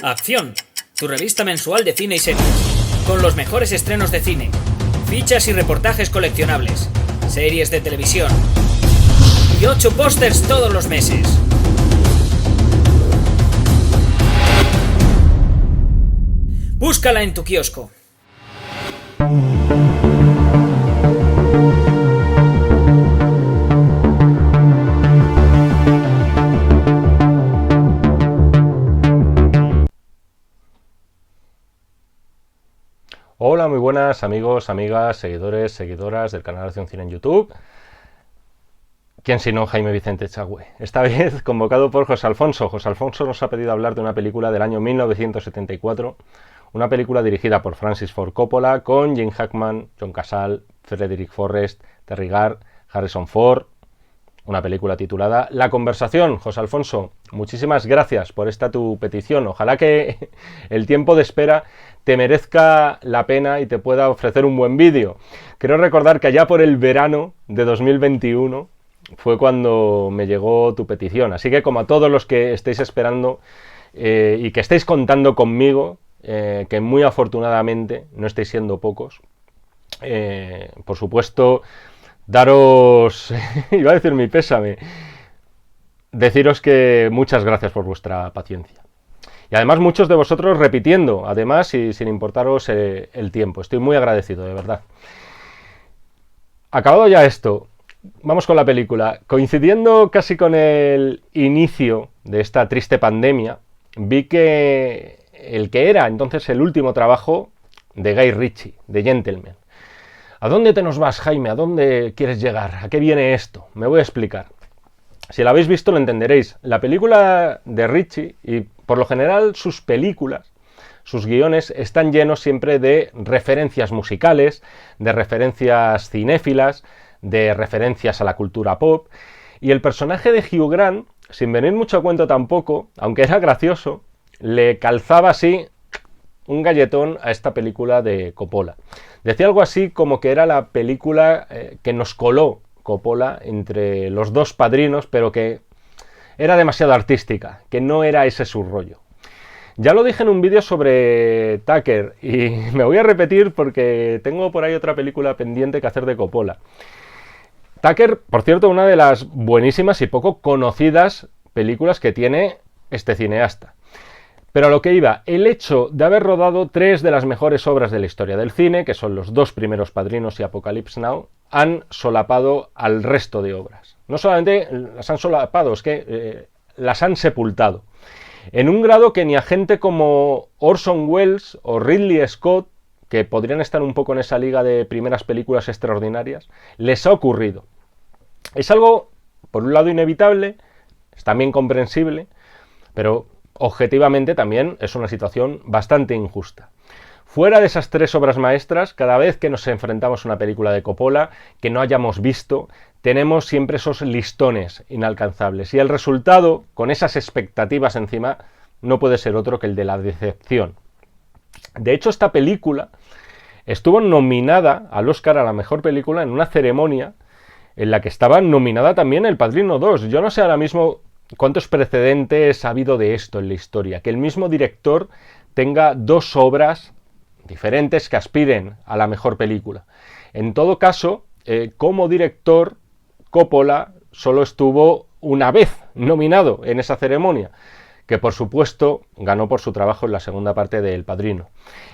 Acción, tu revista mensual de cine y series, con los mejores estrenos de cine, fichas y reportajes coleccionables, series de televisión y 8 pósters todos los meses. Búscala en tu kiosco. Hola, muy buenas amigos, amigas, seguidores, seguidoras del canal Acción Cine en YouTube. ¿Quién si no? Jaime Vicente Echagüe. Esta vez convocado por José Alfonso. José Alfonso nos ha pedido hablar de una película del año 1974, una película dirigida por Francis Ford Coppola con Gene Hackman, John Cazale, Frederick Forrest, Terry Garr, Harrison Ford. Una película titulada La Conversación. José Alfonso, muchísimas gracias por esta tu petición. Ojalá que el tiempo de espera te merezca la pena y te pueda ofrecer un buen vídeo. Quiero recordar que allá por el verano de 2021 fue cuando me llegó tu petición. Así que como a todos los que estéis esperando y que estéis contando conmigo, que muy afortunadamente no estáis siendo pocos, por supuesto, daros, iba a decir mi pésame, deciros que muchas gracias por vuestra paciencia. Y además muchos de vosotros repitiendo, además y sin importaros el tiempo. Estoy muy agradecido, de verdad. Acabado ya esto, vamos con la película. Coincidiendo casi con el inicio de esta triste pandemia, vi que el que era entonces el último trabajo de Guy Ritchie, de Gentleman. ¿A dónde te nos vas, Jaime? ¿A dónde quieres llegar? ¿A qué viene esto? Me voy a explicar. Si la habéis visto lo entenderéis. La película de Ritchie, y por lo general sus películas, sus guiones, están llenos siempre de referencias musicales, de referencias cinéfilas, de referencias a la cultura pop. Y el personaje de Hugh Grant, sin venir mucho a cuento tampoco, aunque era gracioso, le calzaba así un galletón a esta película de Coppola. Decía algo así como que era la película que nos coló Coppola entre los dos padrinos, pero que era demasiado artística, que no era ese su rollo. Ya lo dije en un vídeo sobre Tucker y me voy a repetir porque tengo por ahí otra película pendiente que hacer de Coppola. Tucker, por cierto, una de las buenísimas y poco conocidas películas que tiene este cineasta. Pero a lo que iba, el hecho de haber rodado 3 de las mejores obras de la historia del cine, que son Los dos primeros padrinos y Apocalypse Now, han solapado al resto de obras. No solamente las han solapado, es que las han sepultado. En un grado que ni a gente como Orson Welles o Ridley Scott, que podrían estar un poco en esa liga de primeras películas extraordinarias, les ha ocurrido. Es algo, por un lado, inevitable, es también comprensible, pero objetivamente también es una situación bastante injusta. Fuera de esas 3 obras maestras, cada vez que nos enfrentamos a una película de Coppola que no hayamos visto, tenemos siempre esos listones inalcanzables. Y el resultado, con esas expectativas encima, no puede ser otro que el de la decepción. De hecho, esta película estuvo nominada al Oscar a la mejor película en una ceremonia en la que estaba nominada también El Padrino 2. Yo no sé ahora mismo ¿cuántos precedentes ha habido de esto en la historia? Que el mismo director tenga 2 obras diferentes que aspiren a la mejor película. En todo caso, como director, Coppola solo estuvo una vez nominado en esa ceremonia, que por supuesto ganó por su trabajo en la segunda parte de El Padrino.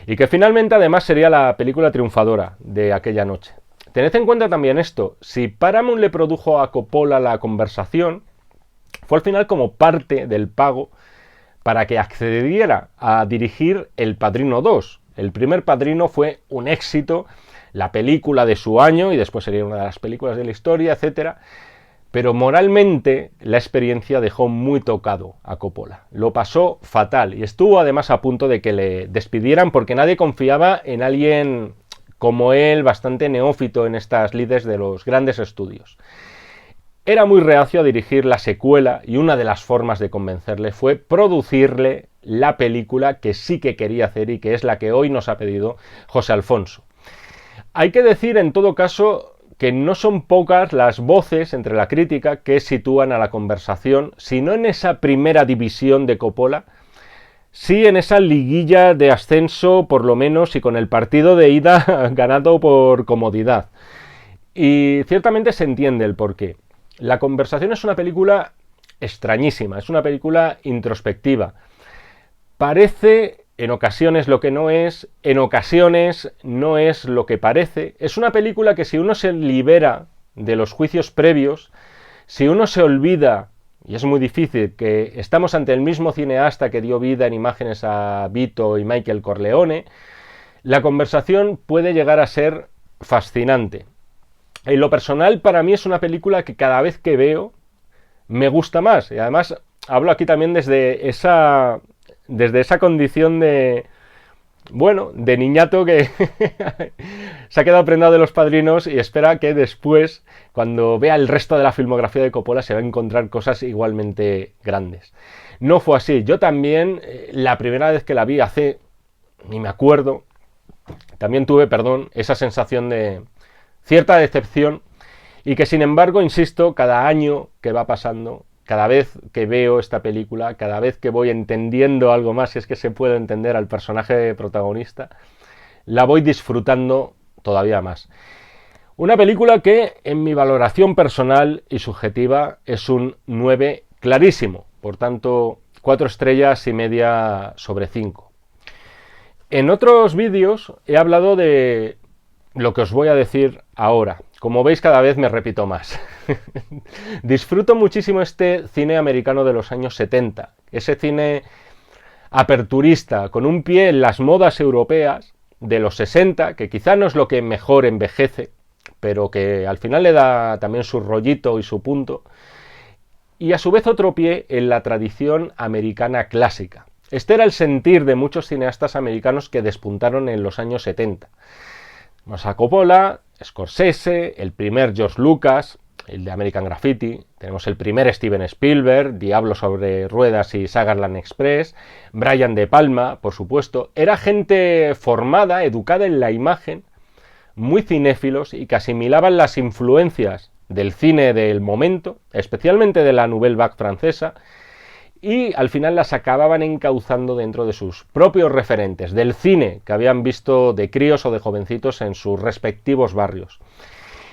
Y que finalmente además sería la película triunfadora de aquella noche. Tened en cuenta también esto, si Paramount le produjo a Coppola La Conversación, fue al final como parte del pago para que accediera a dirigir El Padrino 2. El primer Padrino fue un éxito, la película de su año y después sería una de las películas de la historia, etc. Pero moralmente la experiencia dejó muy tocado a Coppola. Lo pasó fatal y estuvo además a punto de que le despidieran porque nadie confiaba en alguien como él, bastante neófito en estas lides de los grandes estudios. Era muy reacio a dirigir la secuela y una de las formas de convencerle fue producirle la película que sí que quería hacer y que es la que hoy nos ha pedido José Alfonso. Hay que decir en todo caso que no son pocas las voces entre la crítica que sitúan a La Conversación, si no en esa primera división de Coppola, sí en esa liguilla de ascenso, por lo menos, y con el partido de ida ganado por comodidad. Y ciertamente se entiende el porqué. La Conversación es una película extrañísima, es una película introspectiva. Parece en ocasiones lo que no es, en ocasiones no es lo que parece. Es una película que si uno se libera de los juicios previos, si uno se olvida, y es muy difícil, que estamos ante el mismo cineasta que dio vida en imágenes a Vito y Michael Corleone, La Conversación puede llegar a ser fascinante. En lo personal, para mí es una película que cada vez que veo me gusta más. Y además hablo aquí también desde esa condición de, bueno, de niñato que se ha quedado prendado de Los Padrinos y espera que después, cuando vea el resto de la filmografía de Coppola, se va a encontrar cosas igualmente grandes. No fue así. Yo también, la primera vez que la vi ni me acuerdo, también tuve, esa sensación de cierta decepción y que, sin embargo, insisto, cada año que va pasando, cada vez que veo esta película, cada vez que voy entendiendo algo más, si es que se puede entender al personaje protagonista, la voy disfrutando todavía más. Una película que, en mi valoración personal y subjetiva, es un 9 clarísimo. Por tanto, 4 estrellas y media sobre 5. En otros vídeos he hablado de lo que os voy a decir ahora. Como veis, cada vez me repito más. Disfruto muchísimo este cine americano de los años 70, ese cine aperturista, con un pie en las modas europeas de los 60, que quizá no es lo que mejor envejece, pero que al final le da también su rollito y su punto, y a su vez otro pie en la tradición americana clásica. Este era el sentir de muchos cineastas americanos que despuntaron en los años 70. Vamos a Coppola, Scorsese, el primer George Lucas, el de American Graffiti, tenemos el primer Steven Spielberg, Diablo sobre ruedas y Sugarland Express, Brian De Palma, por supuesto. Era gente formada, educada en la imagen, muy cinéfilos y que asimilaban las influencias del cine del momento, especialmente de la Nouvelle Vague francesa, y al final las acababan encauzando dentro de sus propios referentes, del cine que habían visto de críos o de jovencitos en sus respectivos barrios.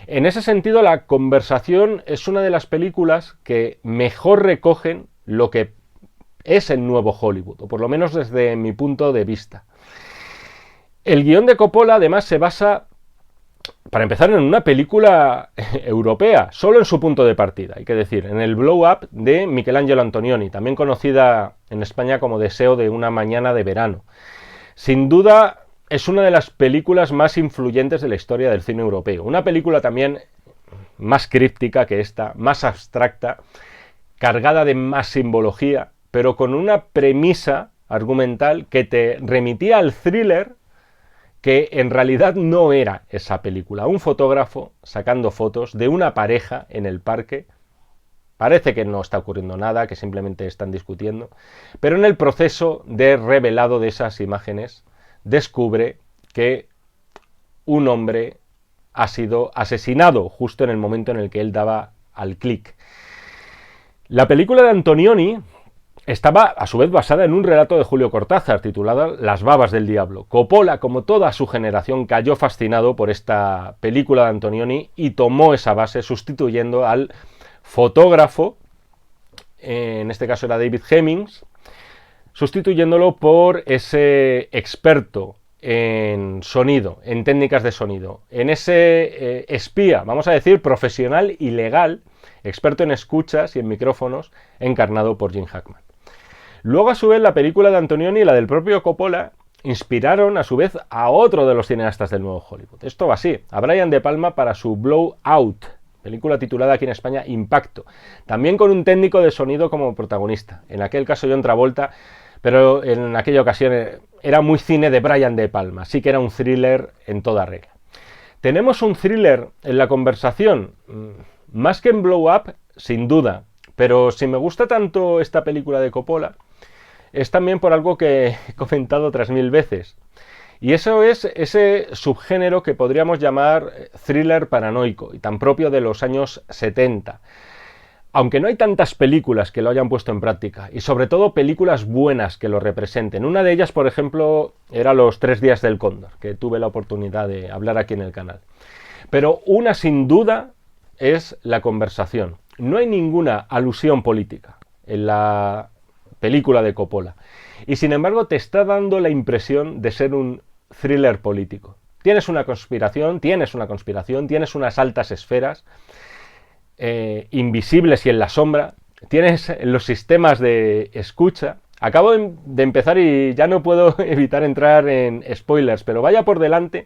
En ese sentido, La Conversación es una de las películas que mejor recogen lo que es el nuevo Hollywood, o por lo menos desde mi punto de vista. El guión de Coppola, además, se basa, para empezar, en una película europea, solo en su punto de partida, hay que decir, en el Blow Up de Michelangelo Antonioni, también conocida en España como Deseo de una mañana de verano. Sin duda, es una de las películas más influyentes de la historia del cine europeo. Una película también más críptica que esta, más abstracta, cargada de más simbología, pero con una premisa argumental que te remitía al thriller que en realidad no era esa película. Un fotógrafo sacando fotos de una pareja en el parque. Parece que no está ocurriendo nada, que simplemente están discutiendo, pero en el proceso de revelado de esas imágenes descubre que un hombre ha sido asesinado justo en el momento en el que él daba al clic. La película de Antonioni estaba a su vez basada en un relato de Julio Cortázar titulado Las babas del diablo. Coppola, como toda su generación, cayó fascinado por esta película de Antonioni y tomó esa base sustituyendo al fotógrafo, en este caso era David Hemmings, sustituyéndolo por ese experto en sonido, en técnicas de sonido, en ese espía, vamos a decir, profesional y legal, experto en escuchas y en micrófonos, encarnado por Jim Hackman. Luego, a su vez, la película de Antonioni y la del propio Coppola inspiraron, a su vez, a otro de los cineastas del nuevo Hollywood. Esto va así, a Brian De Palma para su Blow Out, película titulada aquí en España Impacto, también con un técnico de sonido como protagonista, en aquel caso John Travolta, pero en aquella ocasión era muy cine de Brian De Palma, sí que era un thriller en toda regla. ¿Tenemos un thriller en La Conversación? Más que en Blow Up, sin duda, pero si me gusta tanto esta película de Coppola, es también por algo que he comentado otras 1000 veces. Y eso es ese subgénero que podríamos llamar thriller paranoico, y tan propio de los años 70. aunque no hay tantas películas que lo hayan puesto en práctica, y sobre todo películas buenas que lo representen. Una de ellas, por ejemplo, era Los 3 días del cóndor, que tuve la oportunidad de hablar aquí en el canal. Pero una sin duda es La conversación. No hay ninguna alusión política en la película de Coppola, y sin embargo te está dando la impresión de ser un thriller político. Tienes una conspiración, tienes unas altas esferas invisibles y en la sombra, tienes los sistemas de escucha. Acabo de empezar y ya no puedo evitar entrar en spoilers, pero vaya por delante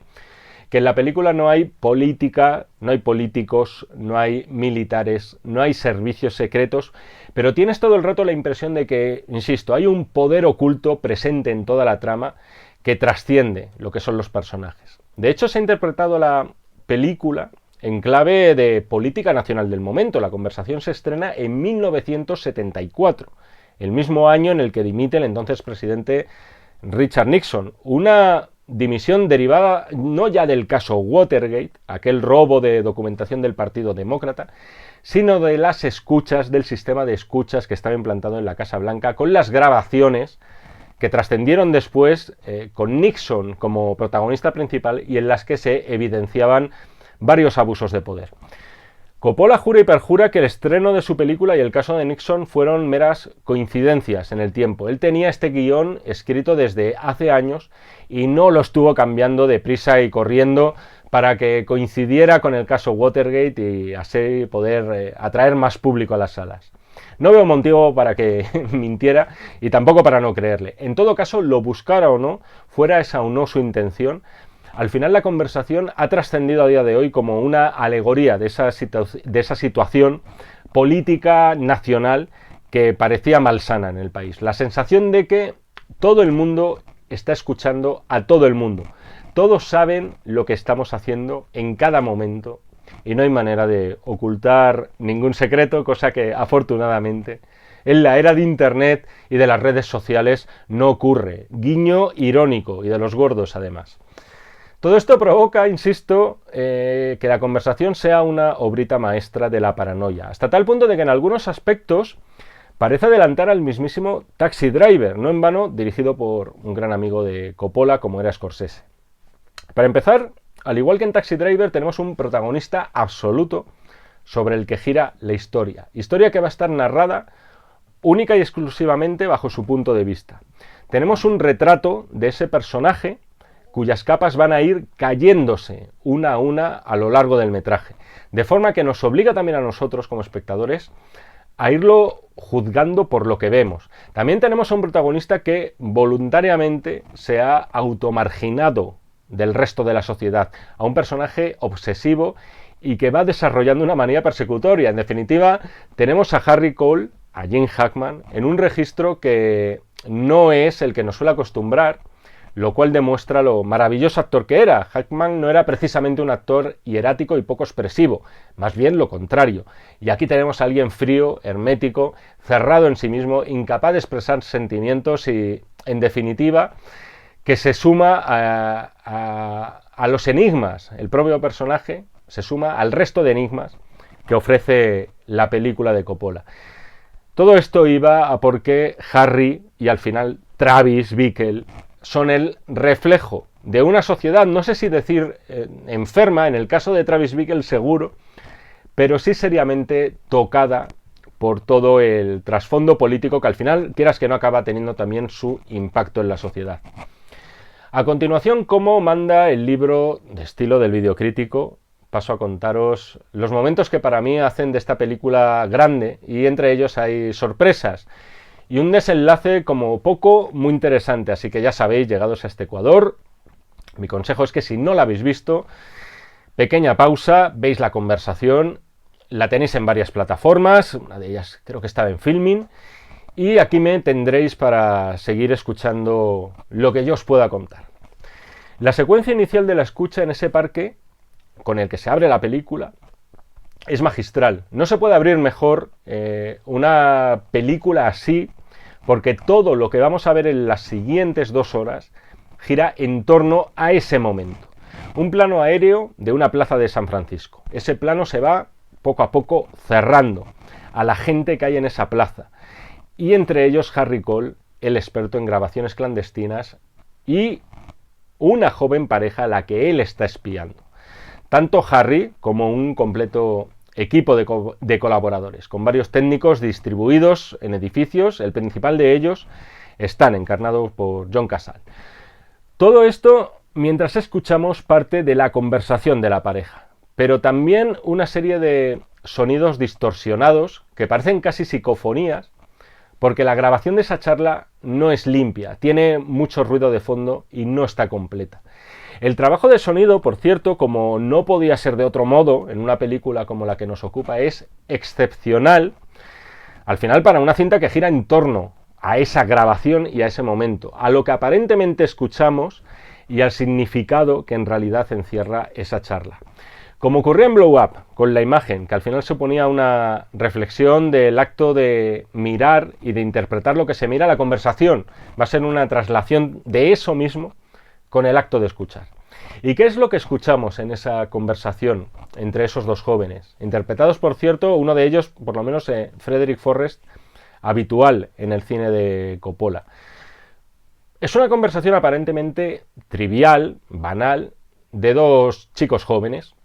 que en la película no hay política, no hay políticos, no hay militares, no hay servicios secretos, pero tienes todo el rato la impresión de que, insisto, hay un poder oculto presente en toda la trama que trasciende lo que son los personajes. De hecho, se ha interpretado la película en clave de política nacional del momento. La conversación se estrena en 1974, el mismo año en el que dimite el entonces presidente Richard Nixon. Una dimisión derivada no ya del caso Watergate, aquel robo de documentación del Partido Demócrata, sino de las escuchas, del sistema de escuchas que estaba implantado en la Casa Blanca, con las grabaciones que trascendieron después con Nixon como protagonista principal y en las que se evidenciaban varios abusos de poder. Coppola jura y perjura que el estreno de su película y el caso de Nixon fueron meras coincidencias en el tiempo. Él tenía este guión escrito desde hace años y no lo estuvo cambiando deprisa y corriendo para que coincidiera con el caso Watergate y así poder atraer más público a las salas. No veo motivo para que mintiera y tampoco para no creerle. En todo caso, lo buscara o no, fuera esa o no su intención, al final la conversación ha trascendido a día de hoy como una alegoría de esa situación política nacional que parecía malsana en el país. La sensación de que todo el mundo está escuchando a todo el mundo. Todos saben lo que estamos haciendo en cada momento y no hay manera de ocultar ningún secreto, cosa que afortunadamente en la era de Internet y de las redes sociales no ocurre. Guiño irónico y de los gordos además. Todo esto provoca, insisto, que la conversación sea una obrita maestra de la paranoia, hasta tal punto de que en algunos aspectos parece adelantar al mismísimo Taxi Driver, no en vano dirigido por un gran amigo de Coppola como era Scorsese. Para empezar, al igual que en Taxi Driver, tenemos un protagonista absoluto sobre el que gira la historia que va a estar narrada única y exclusivamente bajo su punto de vista. Tenemos un retrato de ese personaje cuyas capas van a ir cayéndose una a una a lo largo del metraje, de forma que nos obliga también a nosotros como espectadores a irlo juzgando por lo que vemos. También tenemos a un protagonista que voluntariamente se ha automarginado del resto de la sociedad, a un personaje obsesivo y que va desarrollando una manía persecutoria. En definitiva, tenemos a Harry Cole, a Jim Hackman, en un registro que no es el que nos suele acostumbrar, lo cual demuestra lo maravilloso actor que era. Hackman no era precisamente un actor hierático y poco expresivo, más bien lo contrario. Y aquí tenemos a alguien frío, hermético, cerrado en sí mismo, incapaz de expresar sentimientos y, en definitiva, que se suma a los enigmas. El propio personaje se suma al resto de enigmas que ofrece la película de Coppola. Todo esto iba a porque Harry y al final Travis Bickle son el reflejo de una sociedad, no sé si decir enferma, en el caso de Travis Bickle seguro, pero sí seriamente tocada por todo el trasfondo político que al final, quieras que no, acaba teniendo también su impacto en la sociedad. A continuación, como manda el libro de estilo del videocrítico, paso a contaros los momentos que para mí hacen de esta película grande, y entre ellos hay sorpresas y un desenlace como poco muy interesante, así que ya sabéis, llegados a este Ecuador, mi consejo es que si no la habéis visto, pequeña pausa, veis La conversación, la tenéis en varias plataformas, una de ellas creo que estaba en Filmin, y aquí me tendréis para seguir escuchando lo que yo os pueda contar. La secuencia inicial de la escucha en ese parque, con el que se abre la película, es magistral. No se puede abrir mejor una película así, porque todo lo que vamos a ver en las siguientes 2 horas gira en torno a ese momento. Un plano aéreo de una plaza de San Francisco. Ese plano se va poco a poco cerrando, a la gente que hay en esa plaza. Y entre ellos Harry Cole, el experto en grabaciones clandestinas, y una joven pareja a la que él está espiando. Tanto Harry como un completo equipo de colaboradores, con varios técnicos distribuidos en edificios. El principal de ellos están encarnados por John Casal. Todo esto mientras escuchamos parte de la conversación de la pareja, pero también una serie de sonidos distorsionados que parecen casi psicofonías, porque la grabación de esa charla no es limpia, tiene mucho ruido de fondo y no está completa. El trabajo de sonido, por cierto, como no podía ser de otro modo en una película como la que nos ocupa, es excepcional, al final, para una cinta que gira en torno a esa grabación y a ese momento, a lo que aparentemente escuchamos y al significado que en realidad encierra esa charla. Como ocurría en Blow Up, con la imagen, que al final suponía una reflexión del acto de mirar y de interpretar lo que se mira, la conversación va a ser una traslación de eso mismo con el acto de escuchar. ¿Y qué es lo que escuchamos en esa conversación entre esos dos jóvenes? Interpretados, por cierto, uno de ellos, por lo menos Frederick Forrest, habitual en el cine de Coppola. Es una conversación aparentemente trivial, banal, de dos chicos jóvenes,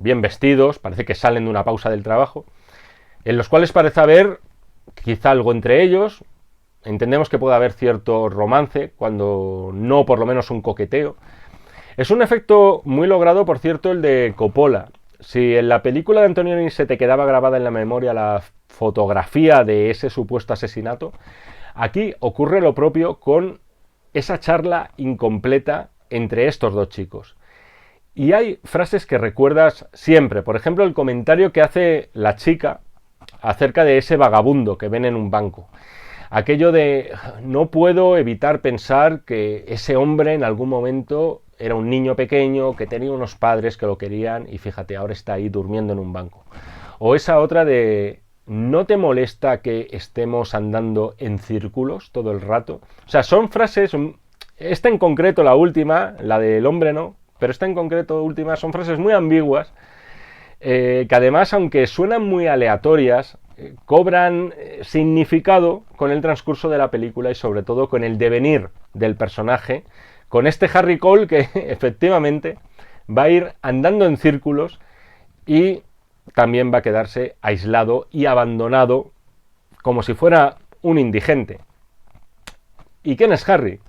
bien vestidos, parece que salen de una pausa del trabajo, en los cuales parece haber quizá algo entre ellos. Entendemos que puede haber cierto romance, cuando no por lo menos un coqueteo. Es un efecto muy logrado, por cierto, el de Coppola. Si en la película de Antonioni se te quedaba grabada en la memoria la fotografía de ese supuesto asesinato, aquí ocurre lo propio con esa charla incompleta entre estos dos chicos. Y hay frases que recuerdas siempre. Por ejemplo, el comentario que hace la chica acerca de ese vagabundo que ven en un banco. Aquello de no puedo evitar pensar que ese hombre en algún momento era un niño pequeño, que tenía unos padres que lo querían y fíjate, ahora está ahí durmiendo en un banco. O esa otra de ¿no te molesta que estemos andando en círculos todo el rato? O sea, son frases, esta en concreto, la última, la del hombre no, pero esta en concreto última, son frases muy ambiguas, que además, aunque suenan muy aleatorias, cobran significado con el transcurso de la película y sobre todo con el devenir del personaje, con este Harry Cole que efectivamente va a ir andando en círculos y también va a quedarse aislado y abandonado como si fuera un indigente. ¿Y quién es Harry?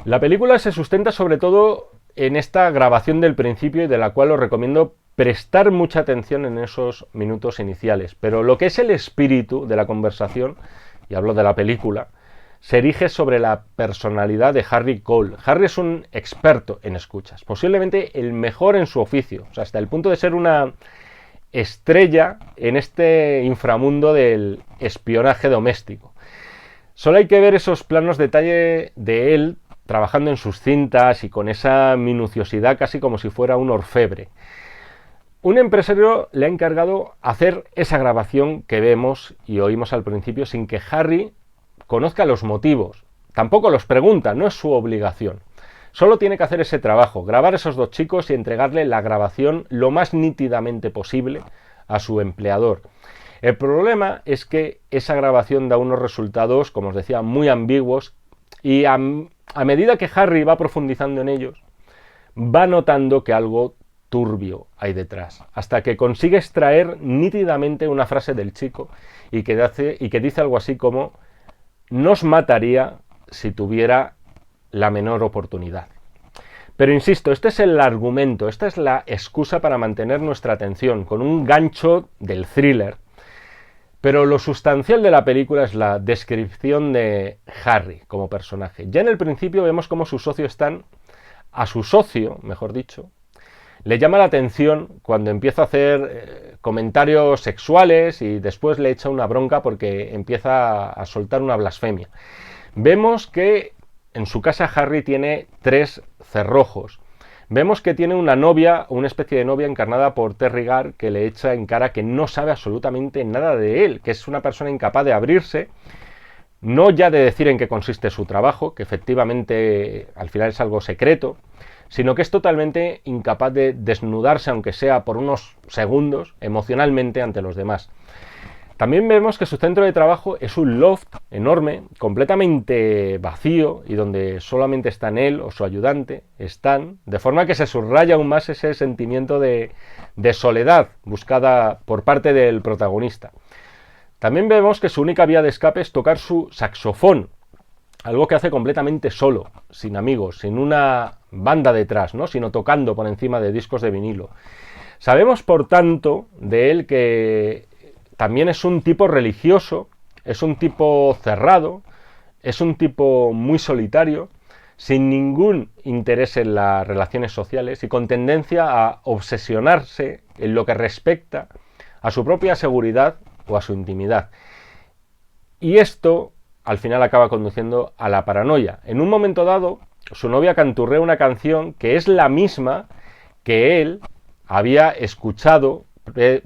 La película se sustenta sobre todo en esta grabación del principio y de la cual os recomiendo prestar mucha atención en esos minutos iniciales. Pero lo que es el espíritu de la conversación, y hablo de la película, se erige sobre la personalidad de Harry Cole. Harry es un experto en escuchas, posiblemente el mejor en su oficio, o sea, hasta el punto de ser una estrella en este inframundo del espionaje doméstico. Solo hay que ver esos planos detalle de él trabajando en sus cintas y con esa minuciosidad casi como si fuera un orfebre. Un empresario le ha encargado hacer esa grabación que vemos y oímos al principio sin que Harry conozca los motivos. Tampoco los pregunta, no es su obligación. Solo tiene que hacer ese trabajo, grabar a esos dos chicos y entregarle la grabación lo más nítidamente posible a su empleador. El problema es que esa grabación da unos resultados, como os decía, muy ambiguos y a medida que Harry va profundizando en ellos, va notando que algo turbio hay detrás, hasta que consigue extraer nítidamente una frase del chico y que dice algo así como: nos mataría si tuviera la menor oportunidad. Pero insisto, este es el argumento, esta es la excusa para mantener nuestra atención, con un gancho del thriller. Pero lo sustancial de la película es la descripción de Harry como personaje. Ya en el principio vemos cómo su socio a su socio, mejor dicho, le llama la atención cuando empieza a hacer comentarios sexuales y después le echa una bronca porque empieza a soltar una blasfemia. Vemos que en su casa Harry tiene 3 cerrojos. Vemos que tiene una novia, una especie de novia encarnada por Terry Garr, que le echa en cara que no sabe absolutamente nada de él, que es una persona incapaz de abrirse, no ya de decir en qué consiste su trabajo, que efectivamente al final es algo secreto, sino que es totalmente incapaz de desnudarse, aunque sea por unos segundos, emocionalmente ante los demás. También vemos que su centro de trabajo es un loft enorme, completamente vacío y donde solamente están él o su ayudante, Stan, de forma que se subraya aún más ese sentimiento de soledad buscada por parte del protagonista. También vemos que su única vía de escape es tocar su saxofón, algo que hace completamente solo, sin amigos, sin una banda detrás, ¿no? Sino tocando por encima de discos de vinilo. Sabemos, por tanto, de él que también es un tipo religioso, es un tipo cerrado, es un tipo muy solitario, sin ningún interés en las relaciones sociales y con tendencia a obsesionarse en lo que respecta a su propia seguridad o a su intimidad. Y esto al final acaba conduciendo a la paranoia. En un momento dado, su novia canturrea una canción que es la misma que él había escuchado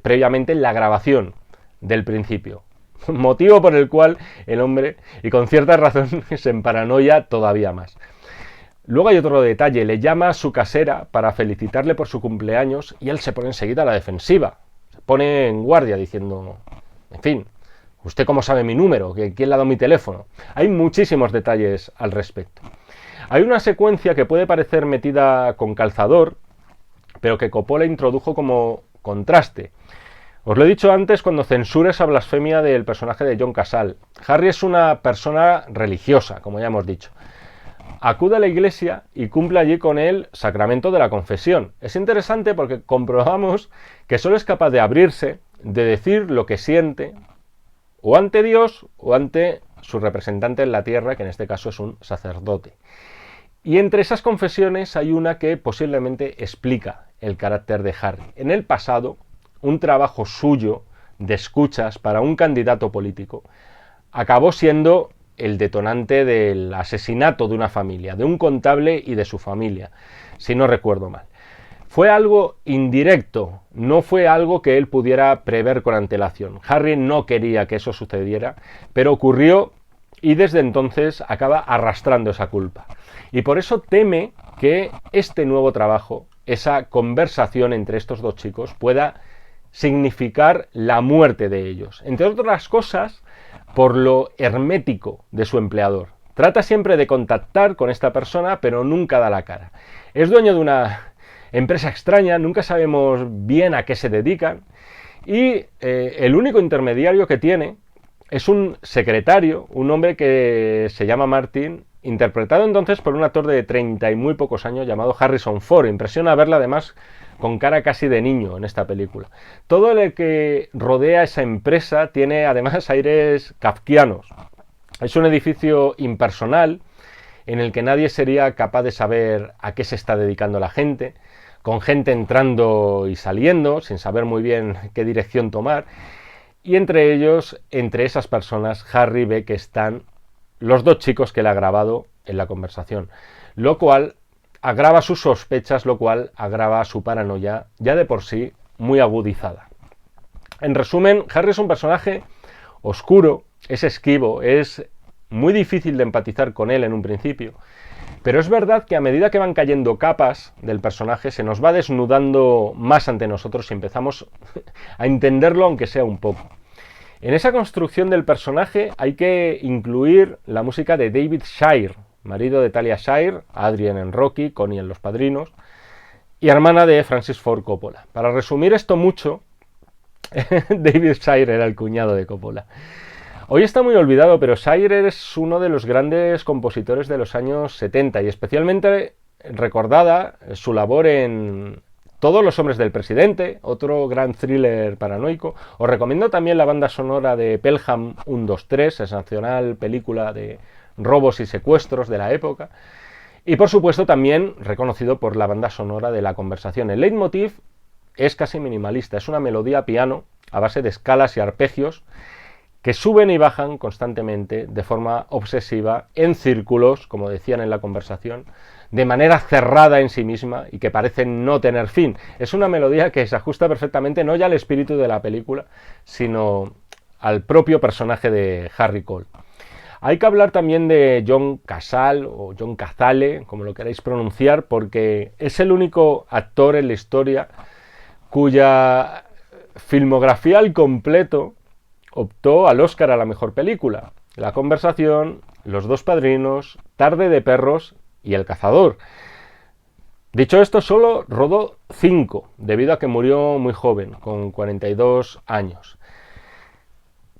previamente en la grabación del principio. Motivo por el cual el hombre, y con cierta razón, se emparanoia todavía más. Luego hay otro detalle, le llama a su casera para felicitarle por su cumpleaños y él se pone enseguida a la defensiva. Se pone en guardia diciendo, en fin, ¿usted cómo sabe mi número? ¿Quién le ha dado mi teléfono? Hay muchísimos detalles al respecto. Hay una secuencia que puede parecer metida con calzador, pero que Coppola introdujo como contraste. Os lo he dicho antes cuando censura esa blasfemia del personaje de John Casal. Harry es una persona religiosa, como ya hemos dicho. Acude a la iglesia y cumple allí con el sacramento de la confesión. Es interesante porque comprobamos que solo es capaz de abrirse, de decir lo que siente, o ante Dios o ante su representante en la tierra, que en este caso es un sacerdote. Y entre esas confesiones hay una que posiblemente explica el carácter de Harry. En el pasado, un trabajo suyo de escuchas para un candidato político acabó siendo el detonante del asesinato de una familia, de un contable y de su familia, si no recuerdo mal. Fue algo indirecto, no fue algo que él pudiera prever con antelación. Harry no quería que eso sucediera, pero ocurrió y desde entonces acaba arrastrando esa culpa. Y por eso teme que este nuevo trabajo, esa conversación entre estos dos chicos, pueda significar la muerte de ellos. Entre otras cosas, por lo hermético de su empleador. Trata siempre de contactar con esta persona, pero nunca da la cara. Es dueño de una empresa extraña, nunca sabemos bien a qué se dedican, y el único intermediario que tiene es un secretario, un hombre que se llama Martin, interpretado entonces por un actor de 30 y muy pocos años llamado Harrison Ford. Impresiona verla además con cara casi de niño en esta película. Todo lo que rodea esa empresa tiene además aires kafkianos. Es un edificio impersonal en el que nadie sería capaz de saber a qué se está dedicando la gente, con gente entrando y saliendo sin saber muy bien qué dirección tomar. Y entre ellos, entre esas personas, Harry ve que están los dos chicos que le ha grabado en la conversación, lo cual agrava sus sospechas, lo cual agrava su paranoia, ya de por sí muy agudizada. En resumen, Harry es un personaje oscuro, es esquivo, es muy difícil de empatizar con él en un principio, pero es verdad que a medida que van cayendo capas del personaje se nos va desnudando más ante nosotros y empezamos a entenderlo aunque sea un poco. En esa construcción del personaje hay que incluir la música de David Shire, marido de Talia Shire, Adrian en Rocky, Connie en Los Padrinos, y hermana de Francis Ford Coppola. Para resumir esto mucho, David Shire era el cuñado de Coppola. Hoy está muy olvidado, pero Shire es uno de los grandes compositores de los años 70 y especialmente recordada su labor en Todos los hombres del presidente, otro gran thriller paranoico. Os recomiendo también la banda sonora de Pelham 123, sensacional película de robos y secuestros de la época. Y por supuesto también reconocido por la banda sonora de La Conversación. El leitmotiv es casi minimalista, es una melodía a piano a base de escalas y arpegios que suben y bajan constantemente de forma obsesiva en círculos, como decían en La Conversación, de manera cerrada en sí misma y que parece no tener fin. Es una melodía que se ajusta perfectamente no ya al espíritu de la película, sino al propio personaje de Harry Cole. Hay que hablar también de John Cazale o John Cazale, como lo queráis pronunciar, porque es el único actor en la historia cuya filmografía al completo optó al Oscar a la mejor película. La Conversación, Los dos padrinos, Tarde de perros y El cazador. Dicho esto, solo rodó 5, debido a que murió muy joven, con 42 años.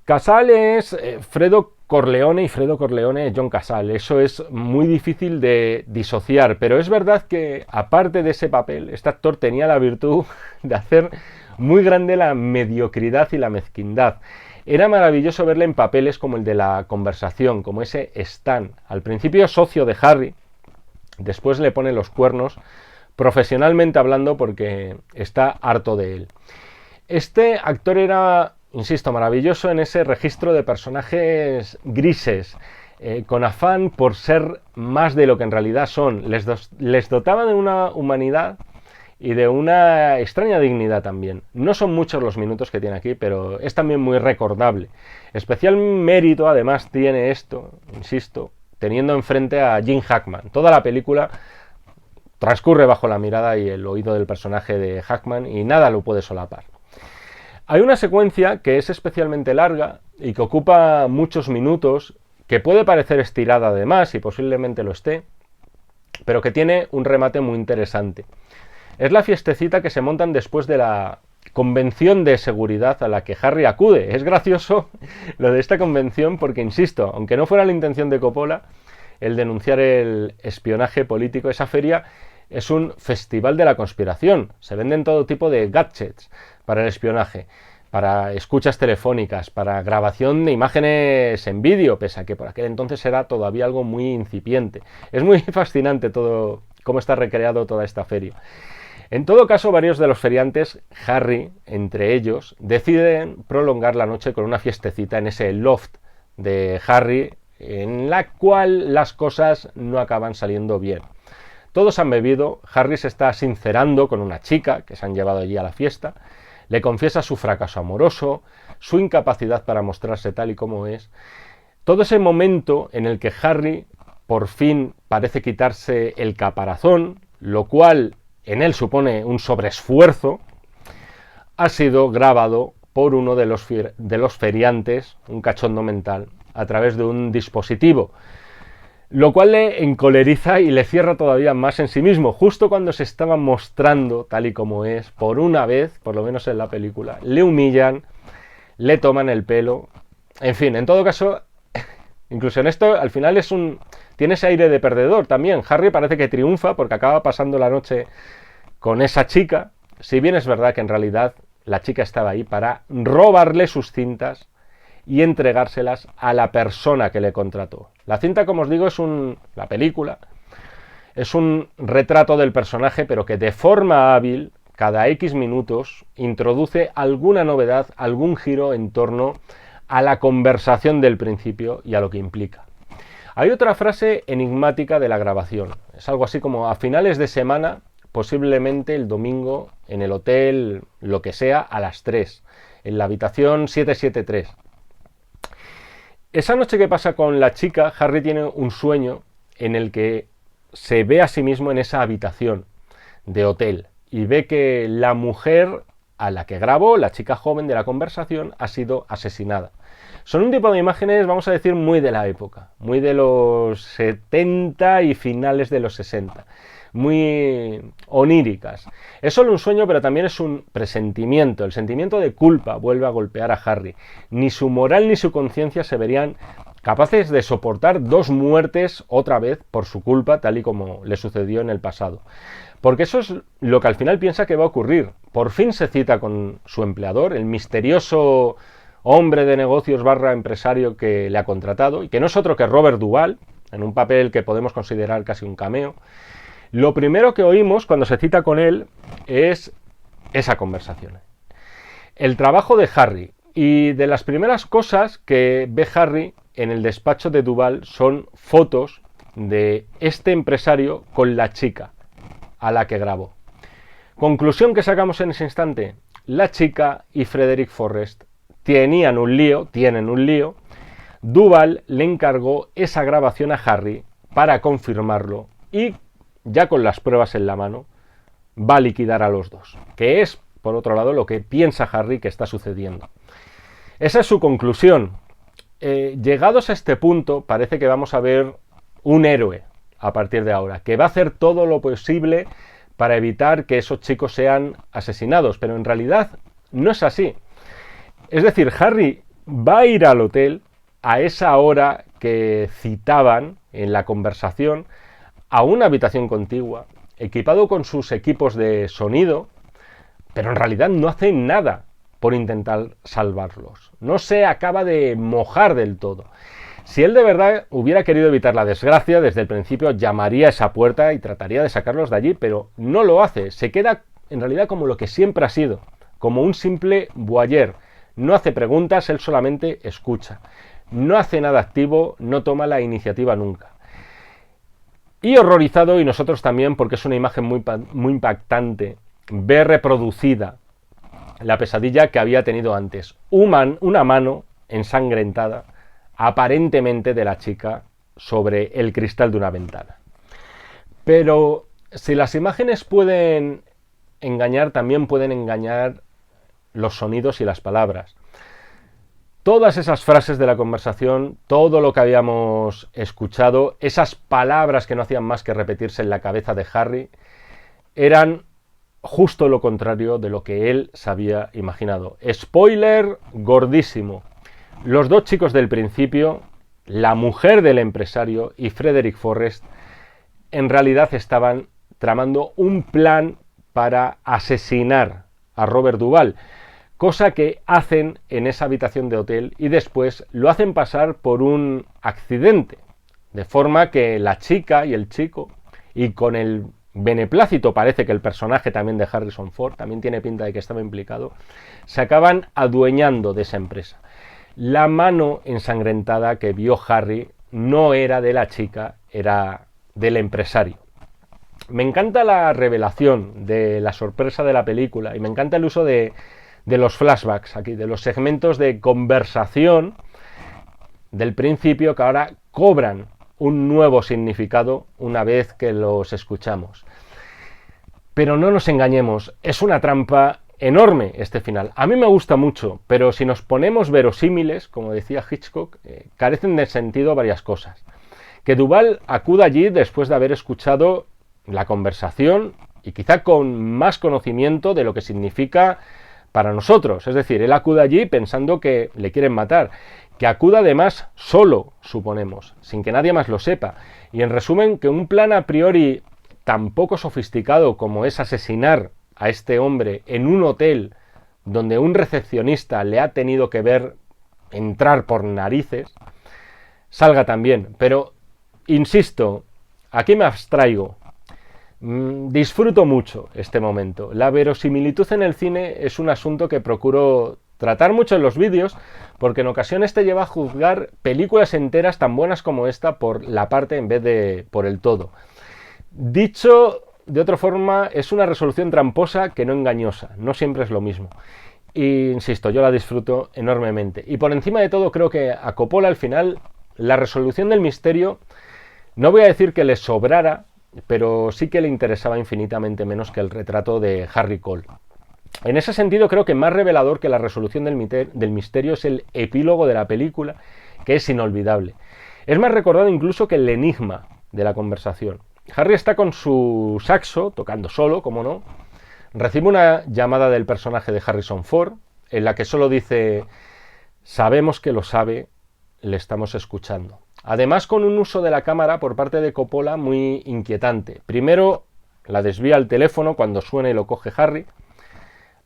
Cazale es Fredo Corleone y Fredo Corleone es John Cazale. Eso es muy difícil de disociar, pero es verdad que, aparte de ese papel, este actor tenía la virtud de hacer muy grande la mediocridad y la mezquindad. Era maravilloso verle en papeles como el de La Conversación, como ese Stan, al principio socio de Harry, después le pone los cuernos, profesionalmente hablando, porque está harto de él. Este actor era, insisto, maravilloso en ese registro de personajes grises, con afán por ser más de lo que en realidad son. Les dotaba de una humanidad y de una extraña dignidad también. No son muchos los minutos que tiene aquí, pero es también muy recordable. Especial mérito además tiene esto, insisto, teniendo enfrente a Gene Hackman. Toda la película transcurre bajo la mirada y el oído del personaje de Hackman y nada lo puede solapar. Hay una secuencia que es especialmente larga y que ocupa muchos minutos, que puede parecer estirada además y posiblemente lo esté, pero que tiene un remate muy interesante. Es la fiestecita que se montan después de la convención de seguridad a la que Harry acude. Es gracioso lo de esta convención porque, insisto, aunque no fuera la intención de Coppola el denunciar el espionaje político, esa feria es un festival de la conspiración. Se venden todo tipo de gadgets para el espionaje, para escuchas telefónicas, para grabación de imágenes en vídeo, pese a que por aquel entonces era todavía algo muy incipiente. Es muy fascinante todo cómo está recreado toda esta feria. En todo caso, varios de los feriantes, Harry entre ellos, deciden prolongar la noche con una fiestecita en ese loft de Harry, en la cual las cosas no acaban saliendo bien. Todos han bebido, Harry se está sincerando con una chica que se han llevado allí a la fiesta, le confiesa su fracaso amoroso, su incapacidad para mostrarse tal y como es. Todo ese momento en el que Harry por fin parece quitarse el caparazón, lo cual en él supone un sobreesfuerzo, ha sido grabado por uno de los feriantes, un cachondo mental, a través de un dispositivo, lo cual le encoleriza y le cierra todavía más en sí mismo. Justo cuando se estaba mostrando tal y como es, por una vez, por lo menos en la película, le humillan, le toman el pelo, en fin, en todo caso, incluso en esto, al final tiene ese aire de perdedor también. Harry parece que triunfa porque acaba pasando la noche con esa chica, si bien es verdad que en realidad la chica estaba ahí para robarle sus cintas y entregárselas a la persona que le contrató. La cinta, como os digo, la película, es un retrato del personaje, pero que de forma hábil, cada X minutos, introduce alguna novedad, algún giro en torno a la conversación del principio y a lo que implica. Hay otra frase enigmática de la grabación. Es algo así como: a finales de semana, posiblemente el domingo, en el hotel, lo que sea, a las 3, en la habitación 773. Esa noche que pasa con la chica, Harry tiene un sueño en el que se ve a sí mismo en esa habitación de hotel y ve que la mujer a la que grabó, la chica joven de la conversación, ha sido asesinada. Son un tipo de imágenes, vamos a decir, muy de la época, muy de los 70 y finales de los 60, muy oníricas. Es solo un sueño, pero también es un presentimiento. El sentimiento de culpa vuelve a golpear a Harry. Ni su moral ni su conciencia se verían capaces de soportar 2 muertes otra vez por su culpa, tal y como le sucedió en el pasado. Porque eso es lo que al final piensa que va a ocurrir. Por fin se cita con su empleador, el misterioso hombre de negocios / empresario que le ha contratado, y que no es otro que Robert Duvall, en un papel que podemos considerar casi un cameo. Lo primero que oímos cuando se cita con él es esa conversación. El trabajo de Harry, y de las primeras cosas que ve Harry en el despacho de Duvall son fotos de este empresario con la chica a la que grabó. Conclusión que sacamos en ese instante: la chica y Frederick Forrest tienen un lío, Duvall le encargó esa grabación a Harry para confirmarlo y, ya con las pruebas en la mano, va a liquidar a los dos, que es, por otro lado, lo que piensa Harry que está sucediendo. Esa es su conclusión. Llegados a este punto, parece que vamos a ver un héroe a partir de ahora, que va a hacer todo lo posible para evitar que esos chicos sean asesinados, pero en realidad no es así. Es decir, Harry va a ir al hotel a esa hora que citaban en la conversación, a una habitación contigua, equipado con sus equipos de sonido, pero en realidad no hace nada por intentar salvarlos. No se acaba de mojar del todo. Si él de verdad hubiera querido evitar la desgracia, desde el principio llamaría a esa puerta y trataría de sacarlos de allí, pero no lo hace. Se queda en realidad como lo que siempre ha sido, como un simple voyeur. No hace preguntas, él solamente escucha. No hace nada activo, no toma la iniciativa nunca. Y horrorizado, y nosotros también, porque es una imagen muy impactante, ver reproducida la pesadilla que había tenido antes. Una mano ensangrentada, aparentemente de la chica, sobre el cristal de una ventana. Pero si las imágenes pueden engañar, también pueden engañar los sonidos y las palabras. Todas esas frases de la conversación, todo lo que habíamos escuchado, esas palabras que no hacían más que repetirse en la cabeza de Harry, eran justo lo contrario de lo que él se había imaginado. Spoiler gordísimo. Los dos chicos del principio, la mujer del empresario y Frederick Forrest, en realidad estaban tramando un plan para asesinar a Robert Duvall, cosa que hacen en esa habitación de hotel y después lo hacen pasar por un accidente, de forma que la chica y el chico, y con el beneplácito parece que el personaje también de Harrison Ford, también tiene pinta de que estaba implicado, se acaban adueñando de esa empresa. La mano ensangrentada que vio Harry no era de la chica, era del empresario. Me encanta la revelación de la sorpresa de la película y me encanta el uso de los flashbacks aquí, de los segmentos de conversación del principio que ahora cobran un nuevo significado una vez que los escuchamos. Pero no nos engañemos, es una trampa enorme este final. A mí me gusta mucho, pero si nos ponemos verosímiles, como decía Hitchcock, carecen de sentido varias cosas. Que Duvall acuda allí después de haber escuchado la conversación y quizá con más conocimiento de lo que significa para nosotros. Es decir, él acude allí pensando que le quieren matar. Que acuda además solo, suponemos, sin que nadie más lo sepa. Y en resumen, que un plan a priori tan poco sofisticado como es asesinar a este hombre en un hotel donde un recepcionista le ha tenido que ver entrar por narices, salga también. Pero, insisto, aquí me abstraigo. Disfruto mucho este momento. La verosimilitud en el cine es un asunto que procuro tratar mucho en los vídeos, porque en ocasiones te lleva a juzgar películas enteras tan buenas como esta por la parte en vez de por el todo. Dicho de otra forma, es una resolución tramposa que no engañosa, no siempre es lo mismo. Y insisto, yo la disfruto enormemente. Y por encima de todo creo que a Coppola al final la resolución del misterio, no voy a decir que le sobrara, pero sí que le interesaba infinitamente menos que el retrato de Harry Cole. En ese sentido creo que más revelador que la resolución del misterio es el epílogo de la película, que es inolvidable. Es más recordado incluso que el enigma de la conversación. Harry está con su saxo, tocando solo, como no, recibe una llamada del personaje de Harrison Ford, en la que solo dice: sabemos que lo sabe, le estamos escuchando. Además, con un uso de la cámara por parte de Coppola muy inquietante. Primero, la desvía al teléfono cuando suena y lo coge Harry.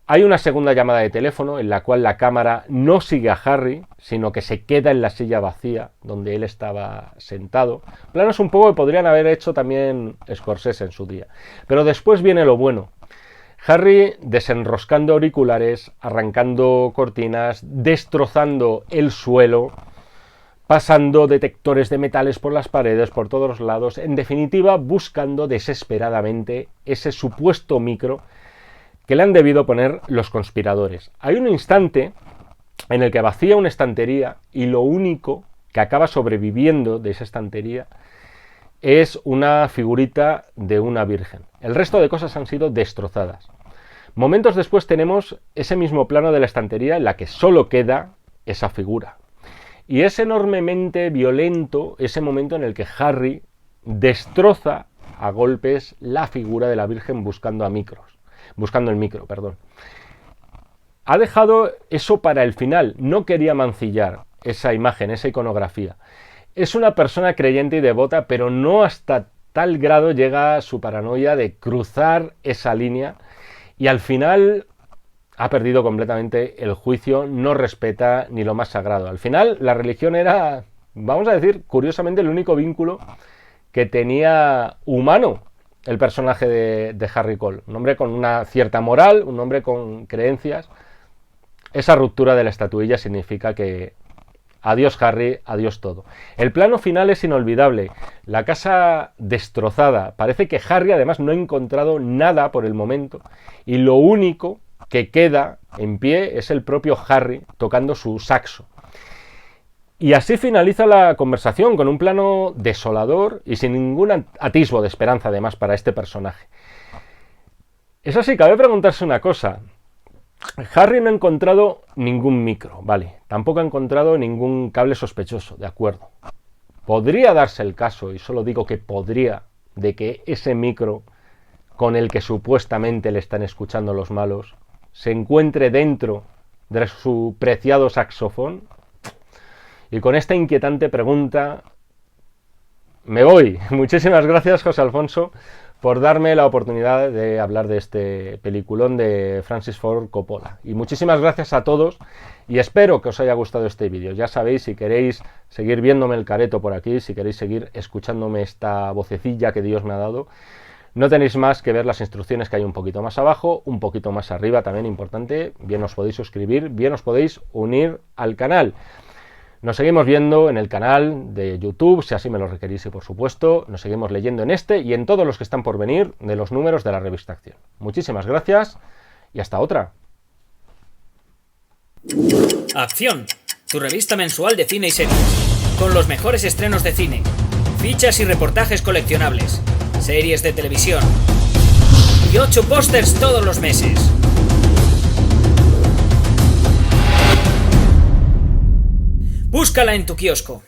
Hay una segunda llamada de teléfono en la cual la cámara no sigue a Harry, sino que se queda en la silla vacía donde él estaba sentado. Planos un poco que podrían haber hecho también Scorsese en su día. Pero después viene lo bueno. Harry desenroscando auriculares, arrancando cortinas, destrozando el suelo, pasando detectores de metales por las paredes, por todos los lados, en definitiva buscando desesperadamente ese supuesto micro que le han debido poner los conspiradores. Hay un instante en el que vacía una estantería y lo único que acaba sobreviviendo de esa estantería es una figurita de una virgen. El resto de cosas han sido destrozadas. Momentos después tenemos ese mismo plano de la estantería en la que solo queda esa figura. Y es enormemente violento ese momento en el que Harry destroza a golpes la figura de la Virgen buscando el micro. Ha dejado eso para el final, no quería mancillar esa imagen, esa iconografía. Es una persona creyente y devota, pero no hasta tal grado llega su paranoia de cruzar esa línea y al final ha perdido completamente el juicio, no respeta ni lo más sagrado. Al final la religión era, vamos a decir, curiosamente el único vínculo que tenía humano el personaje de Harry Cole. Un hombre con una cierta moral, un hombre con creencias. Esa ruptura de la estatuilla significa que adiós Harry, adiós todo. El plano final es inolvidable. La casa destrozada. Parece que Harry además no ha encontrado nada por el momento y lo único que queda en pie es el propio Harry tocando su saxo. Y así finaliza la conversación, con un plano desolador y sin ningún atisbo de esperanza además para este personaje. Eso sí, cabe preguntarse una cosa. Harry no ha encontrado ningún micro, vale. Tampoco ha encontrado ningún cable sospechoso, de acuerdo. Podría darse el caso, y solo digo que podría, de que ese micro con el que supuestamente le están escuchando los malos se encuentre dentro de su preciado saxofón. Y con esta inquietante pregunta me voy. Muchísimas gracias, José Alfonso, por darme la oportunidad de hablar de este peliculón de Francis Ford Coppola. Y muchísimas gracias a todos y espero que os haya gustado este vídeo. Ya sabéis, si queréis seguir viéndome el careto por aquí, si queréis seguir escuchándome esta vocecilla que Dios me ha dado, no tenéis más que ver las instrucciones que hay un poquito más abajo, un poquito más arriba, también importante. Bien os podéis suscribir, bien os podéis unir al canal. Nos seguimos viendo en el canal de YouTube, si así me lo requerís, y por supuesto, nos seguimos leyendo en este y en todos los que están por venir de los números de la revista Acción. Muchísimas gracias y hasta otra. Acción, tu revista mensual de cine y series, con los mejores estrenos de cine, fichas y reportajes coleccionables, series de televisión y 8 pósters todos los meses. Búscala en tu kiosco.